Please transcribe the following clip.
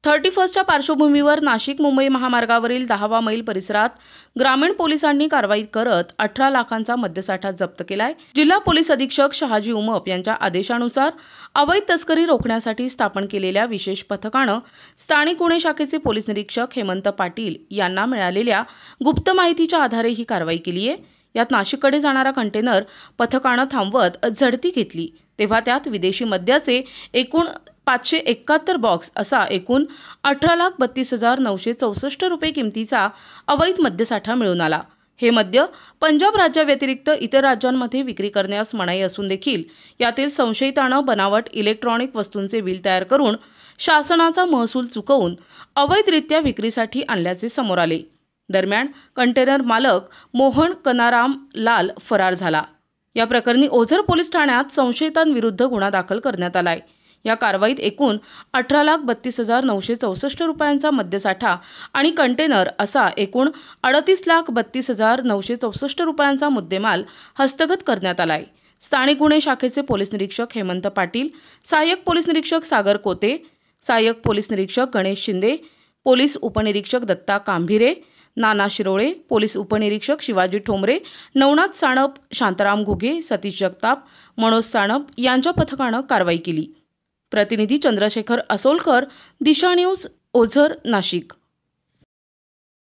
31च्या पार्श्वभूमीवर नाशिक मुंबई महामार्गावरील 10वा मैल परिसरात ग्रामीण पोलिसांनी कारवाई करत 18 लाखांचा मद्यसाठा जप्त केलाय। जिल्हा पोलीस अधीक्षक शहाजी उमप यांच्या आदेशानुसार अवैध तस्करी रोखण्यासाठी स्थापन केलेल्या विशेष पथकानं स्थानिक गुन्हे शाखेचे पोलीस निरीक्षक हेमंत पाटील यांना मिळालेल्या गुप्त माहितीच्या आधारे ही कारवाई केली आहे। यात नाशिककडे जाणारा कंटेनर पथकानं थांबवत झडती घेतली, तेव्हा त्यात विदेशी मद्याचे एकूण 571 बॉक्स असा एकूण 18,32,964 रुपये किमतीचा अवैध मद्यसाठा मिळून आला। हे मद्य पंजाब राज्याव्यतिरिक्त इतर राज्यांमध्ये विक्री करण्यास मनाई असून देखील यातील संशयितानं बनावट इलेक्ट्रॉनिक वस्तूंचे बिल तयार करून शासनाचा महसूल चुकवून अवैधरित्या विक्रीसाठी आणल्याचे समोर आले। दरम्यान कंटेनर मालक मोहन कनाराम लाल फरार झाला। या प्रकरणी ओझर पोलीस ठाण्यात संशयितांविरुद्ध गुन्हा दाखल करण्यात आलाय। या कारवाईत एकूण 18,32,964 रुपयांचा मद्यसाठा आणि कंटेनर असा एकूण 38,32,964 रुपयांचा मुद्देमाल हस्तगत करण्यात आलाय। स्थानिक गुन्हे शाखेचे पोलीस निरीक्षक हेमंत पाटील, सहाय्यक पोलीस निरीक्षक सागर कोते, सहाय्यक पोलीस निरीक्षक गणेश शिंदे, पोलीस उपनिरीक्षक दत्ता कांभिरे, नाना शिरोळे, पोलीस उपनिरीक्षक शिवाजी ठोंबरे, नवनाथ साणप, शांताराम घुगे, सतीश जगताप, मनोज साणप यांच्या पथकानं कारवाई केली। प्रतिनिधी चंद्रशेखर असोलकर, दिशा न्यूज, ओझर, नाशिक।